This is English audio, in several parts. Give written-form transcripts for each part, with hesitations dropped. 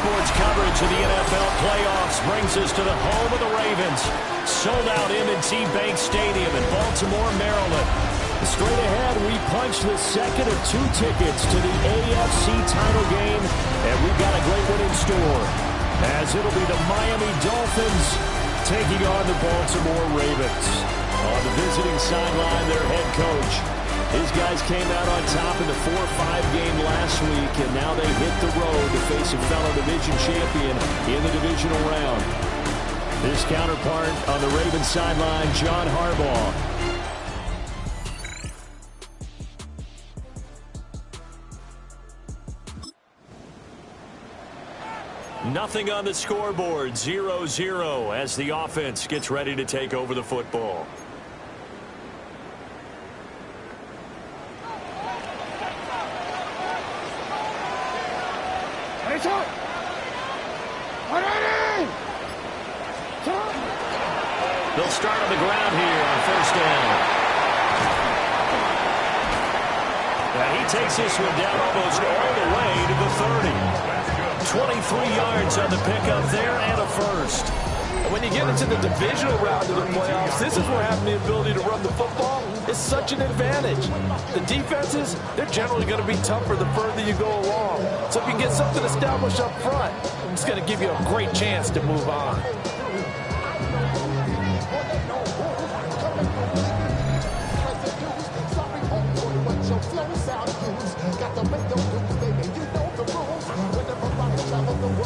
Sports coverage of the NFL playoffs brings us to the home of the Ravens. Sold out M&T Bank Stadium in Baltimore, Maryland. Straight ahead, we punch the second of 2 tickets to the AFC title game, and we've got a great one in store, as it'll be the Miami Dolphins taking on the Baltimore Ravens. On the visiting sideline, their head coach. His guys came out on top in the 4-5 game last week, and now they hit the road to face a fellow division champion in the divisional round. His counterpart on the Ravens sideline, John Harbaugh. Nothing on the scoreboard, 0-0 as the offense gets ready to take over the football. They'll start on the ground here on first down. Now he takes this one down almost all the way to the 30. 23 yards on the pickup there and a first. And when you get into the divisional round of the playoffs, this is where having the ability to run the football is such an advantage. The defenses, they're generally going to be tougher the further you go along. So if you can get something established up front, it's going to give you a great chance to move on.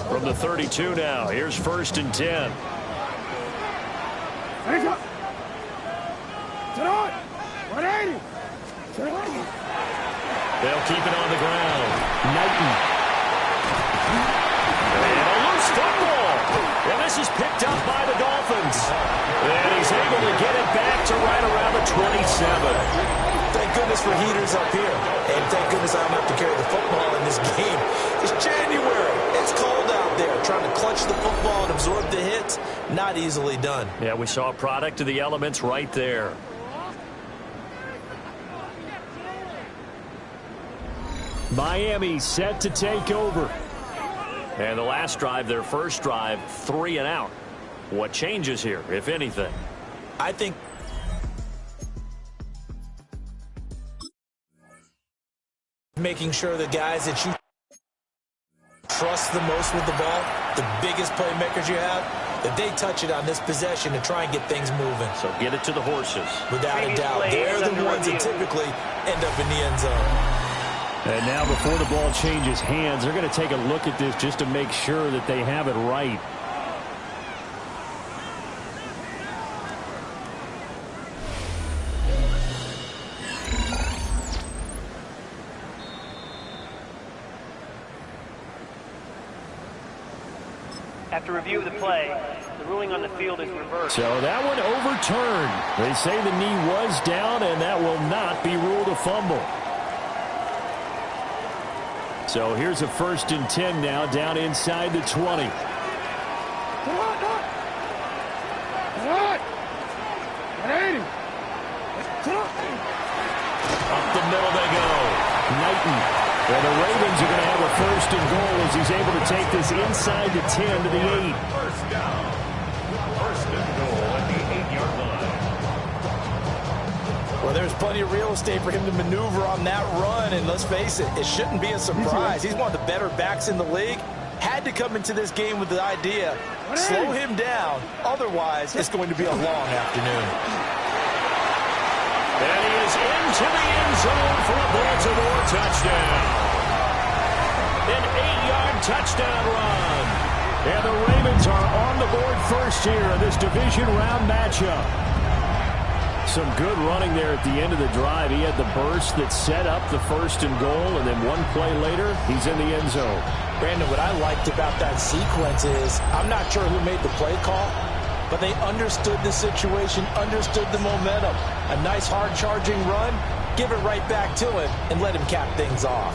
From the 32 now, here's first and 10. They'll keep it on the ground. Knighton. And a loose football. And this is picked up by the Dolphins. And he's able to get it back to right around the 27. Thank goodness for heaters up here. And thank goodness I don't have to carry the football in this game. It's January. It's cold out there. Trying to clutch the football and absorb the hits, not easily done. Yeah, we saw a product of the elements right there. Miami set to take over. And the last drive, their first drive, 3 and out. What changes here, if anything? I think making sure the guys that you trust the most with the ball, the biggest playmakers you have, that they touch it on this possession to try and get things moving. So get it to the horses. Without a doubt. They're the ones that typically end up in the end zone. And now before the ball changes hands, they're going to take a look at this just to make sure that they have it right. After review of the play, the ruling on the field is reversed. So that one overturned. They say the knee was down, and that will not be ruled a fumble. So here's a first and 10 now, down inside the 20. Up the middle they go. Knighton. And the Ravens are going to have a first and goal as he's able to take this inside the 10 to the 8. First down. First and goal at the 8-yard line. Well, there's plenty of real estate for him to maneuver on that run, and let's face it, it shouldn't be a surprise. He's one of the better backs in the league. Had to come into this game with the idea, slow him down, otherwise it's going to be a long afternoon. And he is into the end zone for a Baltimore touchdown. An 8-yard touchdown run. And the Ravens are on the board first here in this division round matchup. Some good running there at the end of the drive. He had the burst that set up the first and goal, and then one play later, he's in the end zone. Brandon, what I liked about that sequence is, I'm not sure who made the play call, but they understood the situation, understood the momentum. A nice hard-charging run, give it right back to him, and let him cap things off.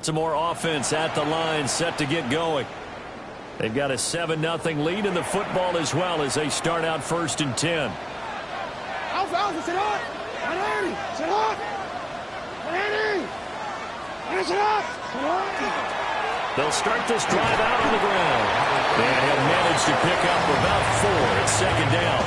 Baltimore offense at the line, set to get going. They've got a 7-0 lead in the football as well as they start out 1st and 10. They'll start this drive out on the ground. And he'll manage to pick up about 4 at 2nd down.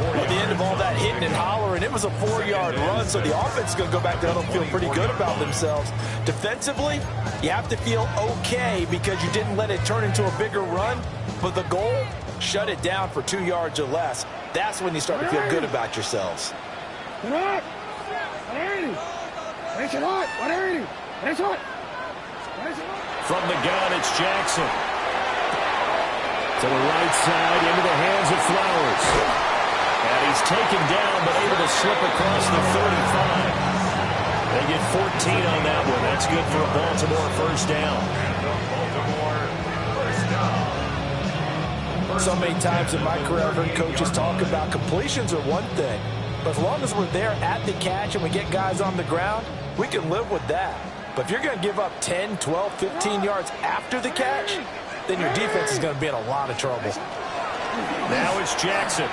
At the end of all that hitting and hollering, it was a 4-yard run, so the offense is going to go back there and feel pretty good about themselves. Defensively, you have to feel okay because you didn't let it turn into a bigger run, but the goal, shut it down for 2 yards or less. That's when you start to feel good about yourselves. From the gun, it's Jackson. To the right side, into the hands of Flowers. And he's taken down, but able to slip across the 35. They get 14 on that one. That's good for a Baltimore 1st down. So many times in my career, I've heard coaches talk about completions are one thing. But as long as we're there at the catch and we get guys on the ground, we can live with that. But if you're going to give up 10, 12, 15 yards after the catch, then your defense is going to be in a lot of trouble. Now it's Jackson.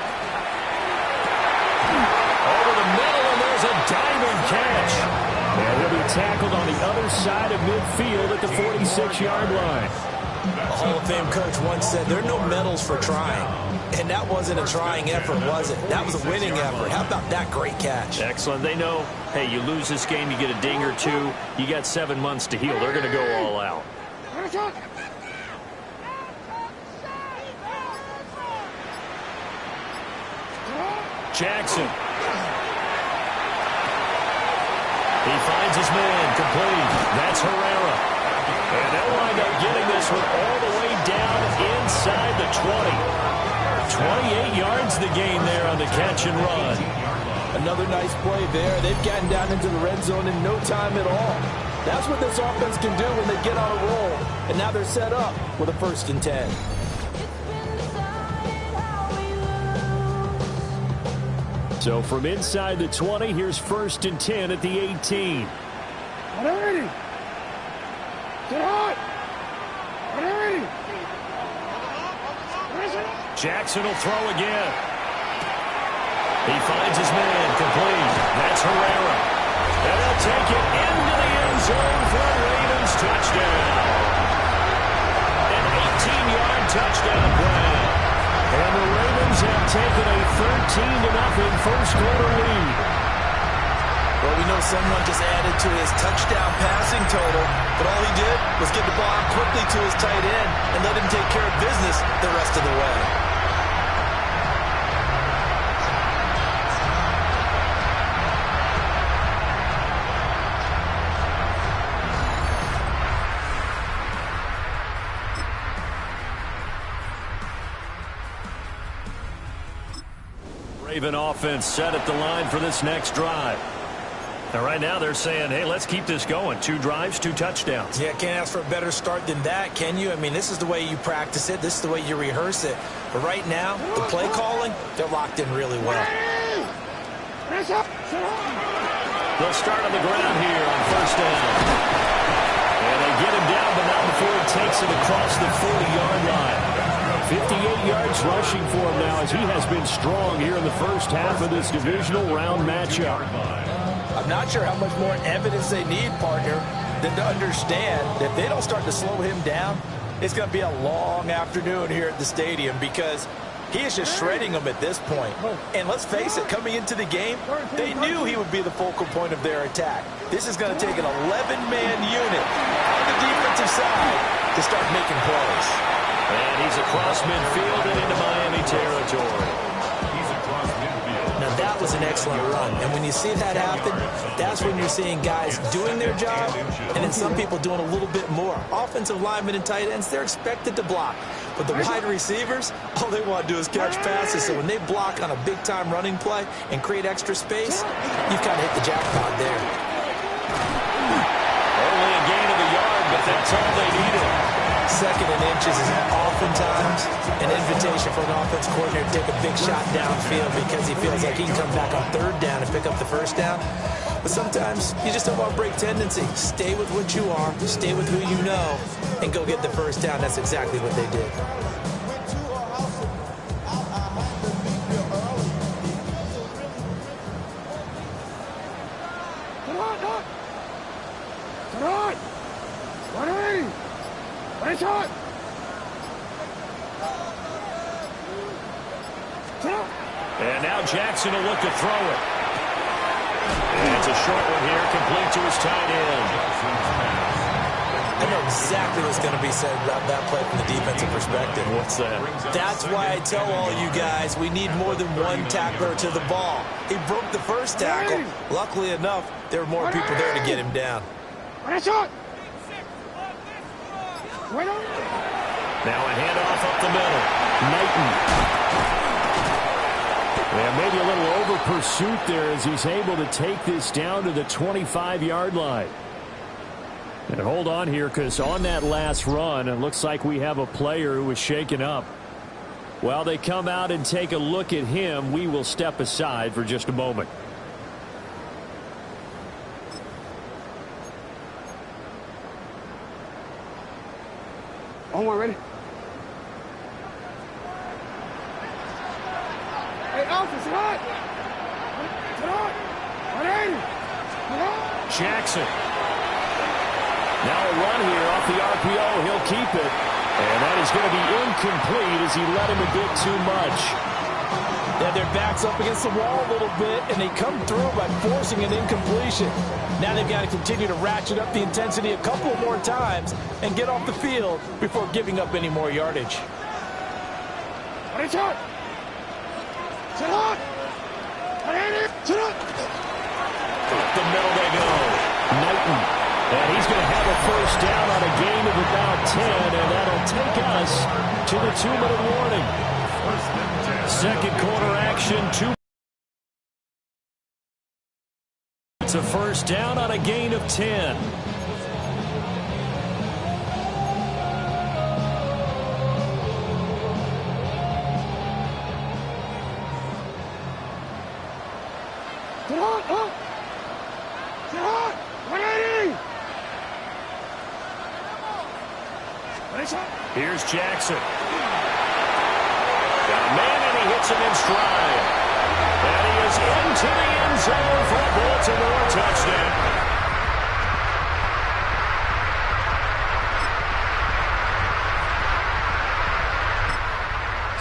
Over the middle, and there's a diving catch. And he'll be tackled on the other side of midfield at the 46-yard line. A Hall of Fame coach once said, there are no medals for trying. And that wasn't a trying effort, was it? That was a winning effort. How about that great catch? Excellent. They know, hey, you lose this game, you get a ding or 2. You got 7 months to heal. They're going to go all out. Jackson. He finds his man, complete. That's Herrera. And they'll wind up getting this one all the way down inside the 20. 28 yards the gain there on the catch and run. Another nice play there. They've gotten down into the red zone in no time at all. That's what this offense can do when they get on a roll. And now they're set up with a 1st and 10. So from inside the 20, here's 1st and 10 at the 18. Jackson will throw again. He finds his man, complete. That's Herrera. And they'll take it into the end zone for a Ravens touchdown. An 18-yard touchdown play. And the Ravens have taken a 13-0 first-quarter lead. Well, we know someone just added to his touchdown passing total, but all he did was get the ball out quickly to his tight end and let him take care of business the rest of the way. Raven offense set at the line for this next drive. And right now they're saying, hey, let's keep this going. 2 drives, 2 touchdowns. Yeah, can't ask for a better start than that, can you? I mean, this is the way you practice it. This is the way you rehearse it. But right now, the play calling, they're locked in really well. They'll start on the ground here on 1st down. And they get him down, but not before he takes it across the 40-yard line. 58 yards rushing for him now as he has been strong here in the first half of this divisional round matchup. I'm not sure how much more evidence they need, partner, than to understand that if they don't start to slow him down, it's going to be a long afternoon here at the stadium because he is just shredding them at this point. And let's face it, coming into the game, they knew he would be the focal point of their attack. This is going to take an 11-man unit on the defensive side to start making plays. And he's across midfield and into Miami territory. Now that was an excellent run. And when you see that happen, that's when you're seeing guys doing their job and then some people doing a little bit more. Offensive linemen and tight ends, they're expected to block. But the wide receivers, all they want to do is catch passes. So when they block on a big-time running play and create extra space, you've kind of hit the jackpot there. Only a gain of a yard, but that's all they needed. Second and inches is oftentimes an invitation for an offense coordinator to take a big shot downfield because he feels like he can come back on third down and pick up the first down. But sometimes you just don't want to break tendency. Stay with what you are, stay with who you know, and go get the first down. That's exactly what they did. And now Jackson will look to throw it. And it's a short one here, complete to his tight end. I know exactly what's going to be said about that play from the defensive perspective. What's that? That's why I tell all you guys we need more than one tackler to the ball. He broke the first tackle. Luckily enough, there were more people there to get him down. Now a handoff up the middle. Knighton. And maybe a little over pursuit there as he's able to take this down to the 25-yard line. And hold on here, because on that last run, it looks like we have a player who was shaken up. While they come out and take a look at him, we will step aside for just a moment. Omar, ready? Hey, Alpha, sit hot! Sit hot! 180! Jackson. Now a run here off the RPO. He'll keep it. And that is going to be incomplete as he let him a bit too much. Yeah, their back's up against the wall a little bit, and they come through by forcing an incompletion. Now they've got to continue to ratchet up the intensity a couple more times and get off the field before giving up any more yardage. Up the middle they go. Knighton. And he's going to have a first down on a gain of about 10, and that'll take us to the 2-minute warning. Second quarter action, 2. It's a first down on a gain of 10. Here's Jackson. Got a man, and he hits him in stride. And he is into the end zone for a Baltimore touchdown.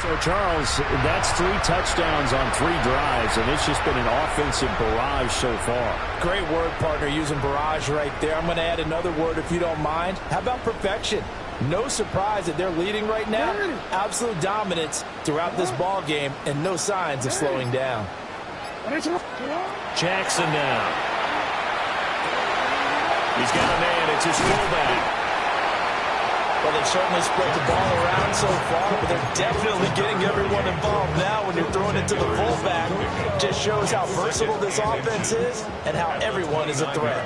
So, Charles, that's 3 touchdowns on 3 drives, and it's just been an offensive barrage so far. Great word, partner, using barrage right there. I'm going to add another word if you don't mind. How about perfection? No surprise that they're leading right now. Absolute dominance throughout this ball game and no signs of slowing down. Jackson now. He's got a man. It's his fullback. Well, they've certainly spread the ball around so far, but they're definitely getting everyone involved now when you're throwing it to the fullback. Just shows how versatile this offense is and how everyone is a threat.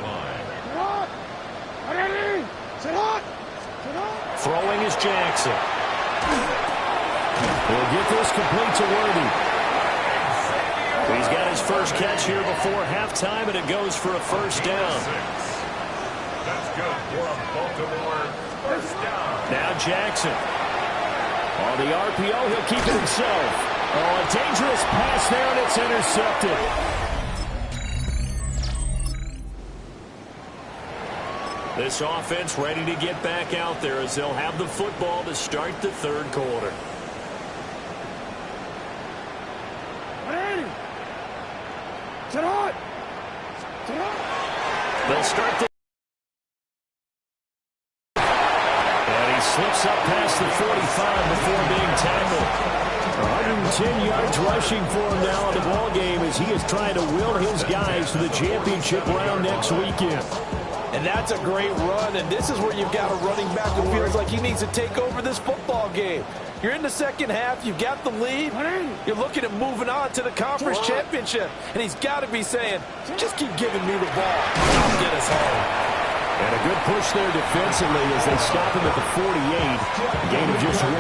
Throwing is Jackson. He'll get this complete to Worthy. He's got his first catch here before halftime, and it goes for a first down. That's good for a Baltimore first down. Now Jackson. On the RPO, he'll keep it himself. Oh, a dangerous pass there, and it's intercepted. This offense ready to get back out there as they'll have the football to start the third quarter. They'll start the... And he slips up past the 45 before being tackled. 110 yards rushing for him now in the ball game as he is trying to will his guys to the championship round next weekend. And that's a great run, and this is where you've got a running back who feels like he needs to take over this football game. You're in the second half, you've got the lead, you're looking at moving on to the conference championship, and he's got to be saying, just keep giving me the ball, I'll get us home. And a good push there defensively as they stop him at the 48. Gain of just 1.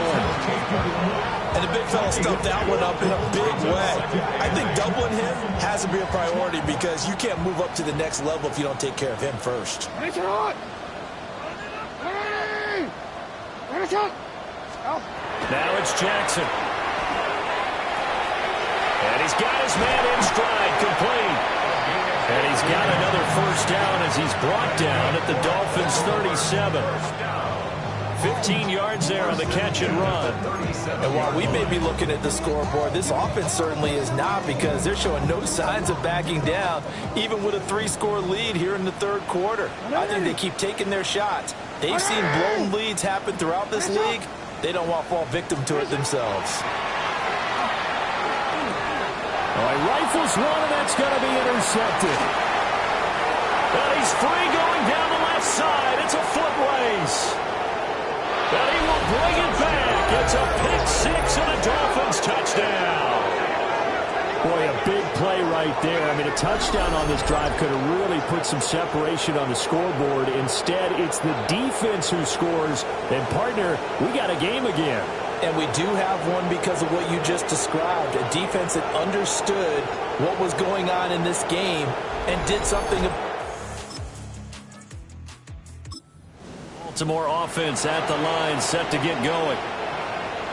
And the big fella stuffed that one up in a big way. I think doubling him has to be a priority because you can't move up to the next level if you don't take care of him first. Now it's Jackson. And he's got his man in stride, complete. And he's got another first down as he's brought down at the Dolphins' 37. 15 yards there on the catch and run. And while we may be looking at the scoreboard, this offense certainly is not because they're showing no signs of backing down, even with a 3-score lead here in the third quarter. I think they keep taking their shots. They've seen blown leads happen throughout this league. They don't want to fall victim to it themselves. He rifles one, and that's going to be intercepted. And he's free going down the left side. It's a foot race. And he will bring it back. It's a pick 6 and a Dolphins touchdown. Boy, a big play right there. I mean, a touchdown on this drive could have really put some separation on the scoreboard. Instead, it's the defense who scores. And, partner, we got a game again. And we do have one because of what you just described. A defense that understood what was going on in this game and did something. Baltimore offense at the line, set to get going.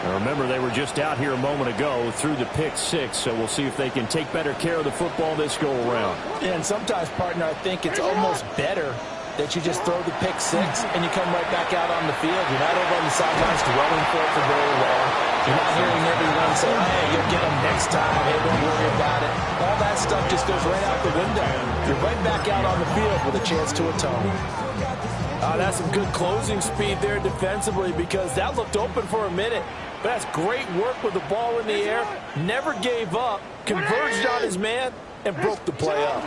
Now remember, they were just out here a moment ago through the pick 6, so we'll see if they can take better care of the football this go-around. And sometimes, partner, I think it's almost better that you just throw the pick 6 and you come right back out on the field. You're not over on the sidelines dwelling for it for very long. You're not hearing everyone say, hey, you'll get them next time. Hey, don't worry about it. All that stuff just goes right out the window. You're right back out on the field with a chance to atone. That's some good closing speed there defensively because that looked open for a minute. But that's great work with the ball in the air. Never gave up. Converged on his man and broke the play up.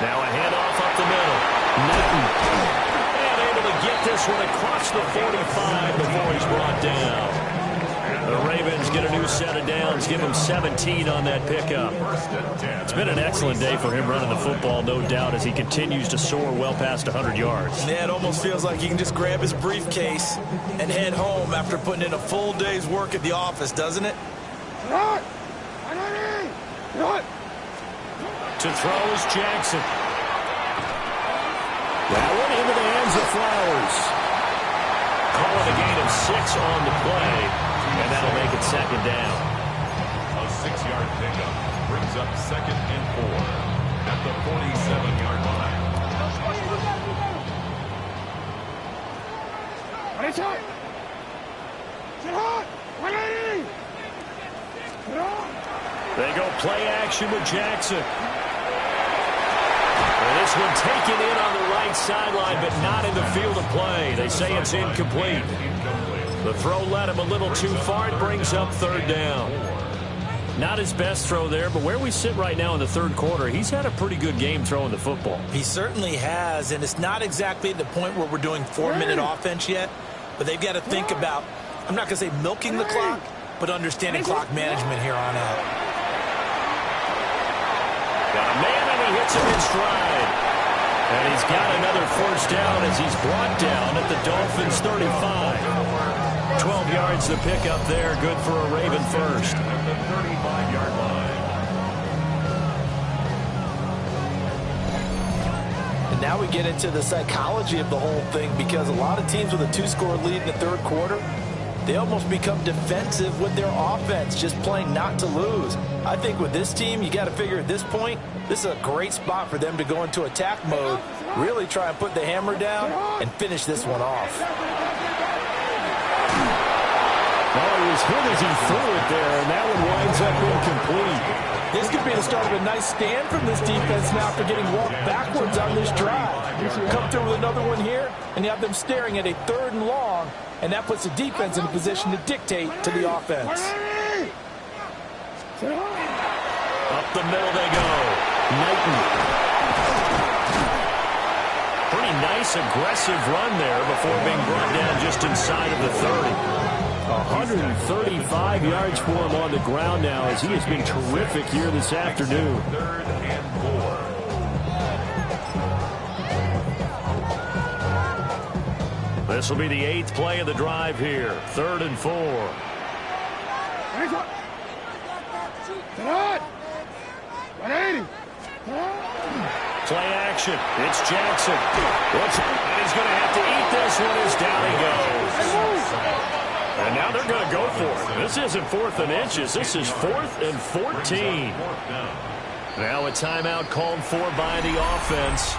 Now a handoff up the middle. Madden. And able to get this one across the 45 before he's brought down. The Ravens get a new set of downs, give him 17 on that pickup. It's been an excellent day for him running the football, no doubt, as he continues to soar well past 100 yards. Yeah, it almost feels like he can just grab his briefcase and head home after putting in a full day's work at the office, doesn't it? To throw is Jackson. That one into the hands of Flowers. Calling a gain of 6 on the play, and that'll make it second down. A 6-yard pickup brings up 2nd and 4 at the 47-yard line. They go play action with Jackson. And this one taken in on the right sideline, but not in the field of play. They say it's incomplete. The throw led him a little too far. It brings up 3rd down. Not his best throw there, but where we sit right now in the 3rd quarter, he's had a pretty good game throwing the football. He certainly has, and it's not exactly at the point where we're doing 4-minute offense yet, but they've got to think about, I'm not going to say milking the clock, but understanding clock management here on out. Got a man, and he hits him in stride. And he's got another first down as he's brought down at the Dolphins' 35. 12 yards to pick up there. Good for a Raven first. At the 35-yard line. And now we get into the psychology of the whole thing because a lot of teams with a 2-score lead in the 3rd quarter, they almost become defensive with their offense, just playing not to lose. I think with this team, you got to figure at this point, this is a great spot for them to go into attack mode, really try and put the hammer down and finish this one off. Well, he was hit as he threw it there, and that one winds up incomplete. This could be the start of a nice stand from this defense now after getting walked backwards on this drive. Come through with another one here, and you have them staring at a 3rd and long, and that puts the defense in a position to dictate to the offense. Up the middle they go. Knighton. Pretty nice, aggressive run there before being brought down just inside of the 30. 135 yards for him on the ground now as he has been terrific here this afternoon. 3rd and 4. This will be the 8th play of the drive here. 3rd and 4. Play action. It's Jackson. And he's going to have to eat this one as down he goes. And now they're going to go for it. This isn't 4th and inches. This is 4th and 14. Now a timeout called for by the offense.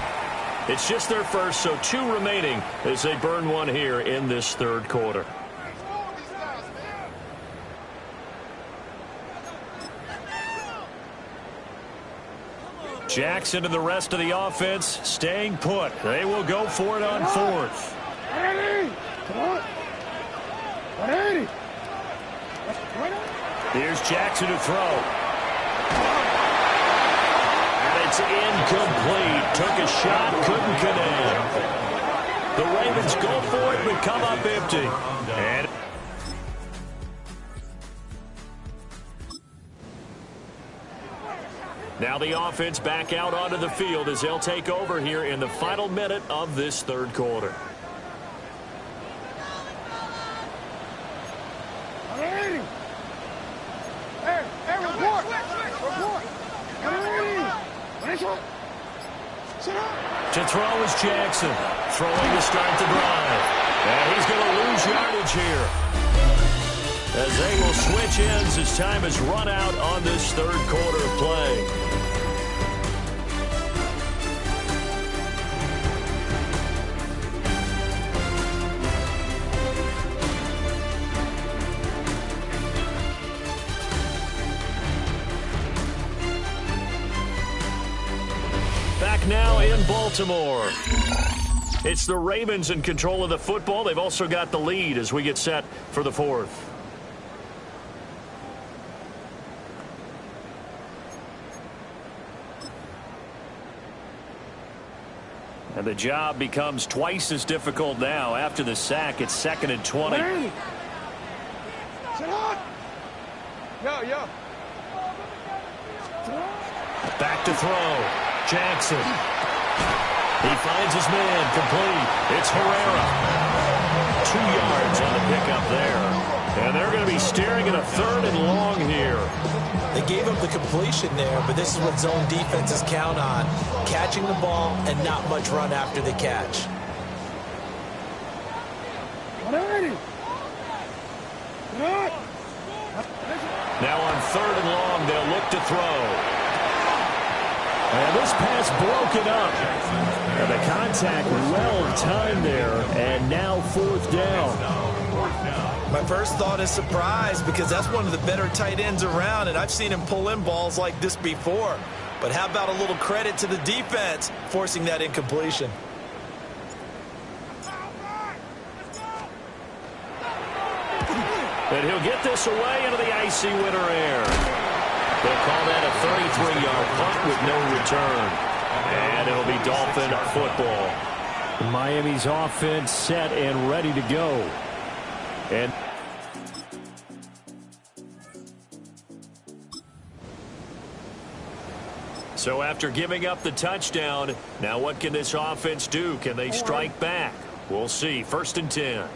It's just their first, so 2 remaining as they burn one here in this 3rd quarter. Jackson and the rest of the offense staying put. They will go for it on 4th. Here's Jackson to throw. And it's incomplete. Took a shot, couldn't connect. The Ravens go for it, but come up empty. And now the offense back out onto the field as they'll take over here in the final minute of this 3rd quarter. To throw is Jackson. Throwing to start the drive. And he's going to lose yardage here. As they will switch ends as time has run out on this 3rd quarter of play. Back now in Baltimore. It's the Ravens in control of the football. They've also got the lead as we get set for the 4th. And the job becomes twice as difficult now. After the sack, it's 2nd and 20. Back to throw. Jackson. He finds his man complete. It's Herrera. 2 yards on the pickup there. And they're going to be staring at a 3rd and long here. They gave up the completion there, but this is what zone defenses count on. Catching the ball and not much run after the catch. Now on 3rd and long, they'll look to throw. And this pass broken up. And the contact well timed there. And now 4th down. My first thought is surprise because that's one of the better tight ends around, and I've seen him pull in balls like this before. But how about a little credit to the defense forcing that incompletion? And he'll get this away into the icy winter air. They'll call that a 33-yard punt with no return. And it'll be Dolphin football. Miami's offense set and ready to go. And so after giving up the touchdown, now what can this offense do? Can they strike back? We'll see. 1st and 10.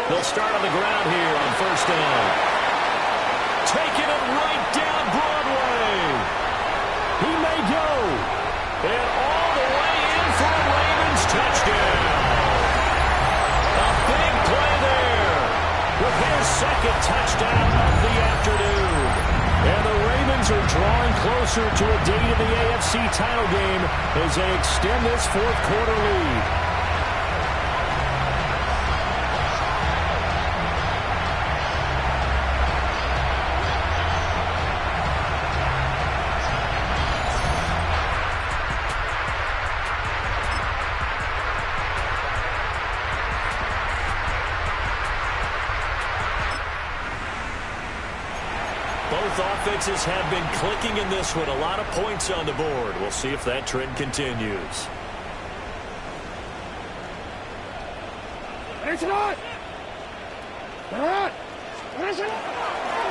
They'll start on the ground here on 1st down. Taking it right down Broadway. He may go. And all the way in for a Ravens touchdown. A big play there with his 2nd touchdown of the afternoon. And the Ravens are drawing closer to a date in the AFC title game as they extend this 4th quarter lead. Both offenses have been clicking in this one. A lot of points on the board. We'll see if that trend continues. We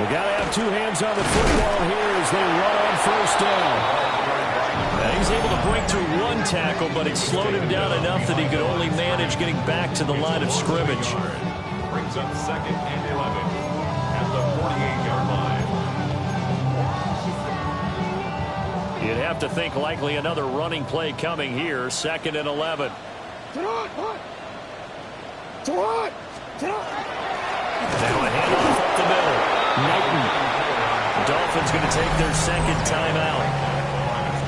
got to have 2 hands on the football here as they run on 1st down. He's able to break through one tackle, but it slowed him down enough that he could only manage getting back to the line of scrimmage. Brings up 2nd and 11 at the 48-yard line. You'd have to think likely another running play coming here. 2nd and 11. Now a handoff up the middle. Knighton. The Dolphins going to take their second timeout,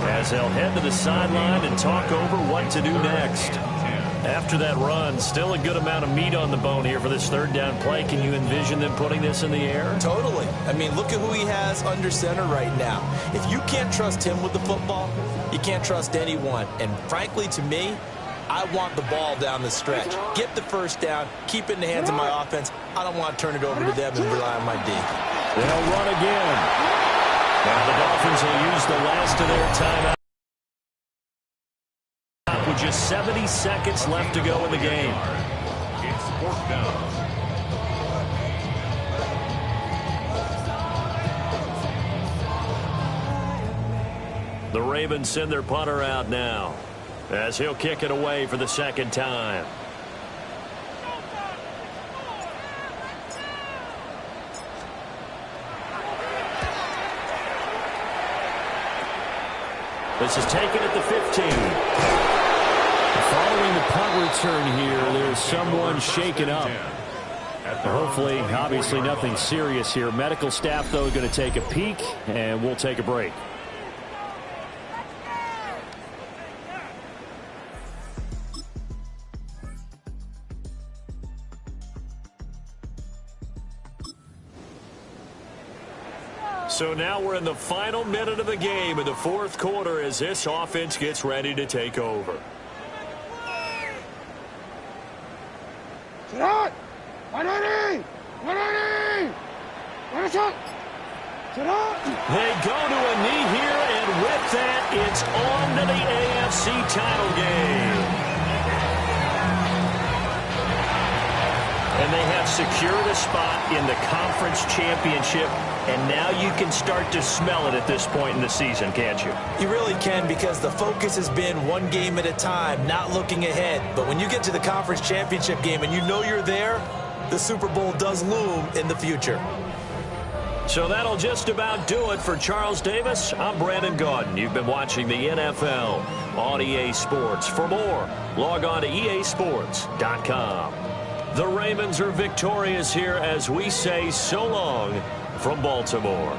as they'll head to the sideline and talk over what to do next. After that run, still a good amount of meat on the bone here for this 3rd down play. Can you envision them putting this in the air? Totally. I mean, look at who he has under center right now. If you can't trust him with the football, you can't trust anyone. And frankly, to me, I want the ball down the stretch. Get the first down, keep it in the hands of my offense. I don't want to turn it over to them and rely on my D. They'll run again. Now the Dolphins will use the last of their timeout with just 70 seconds left to go in the game. It's 4th down. The Ravens send their punter out now, as he'll kick it away for the 2nd time. This is taken at the 15. Following the punt return here, there's someone shaken up. Hopefully, obviously nothing serious here. Medical staff, though, going to take a peek, and we'll take a break. So now we're in the final minute of the game in the 4th quarter as this offense gets ready to take over. They go to a knee here, and with that, it's on to the AFC title game. And they have secured a spot in the conference championship, and now you can start to smell it at this point in the season, can't you? You really can, because the focus has been one game at a time, not looking ahead. But when you get to the conference championship game and you know you're there, the Super Bowl does loom in the future. So that'll just about do it for Charles Davis. I'm Brandon Gaudin. You've been watching the NFL on EA Sports. For more, log on to easports.com. The Ravens are victorious here as we say so long from Baltimore.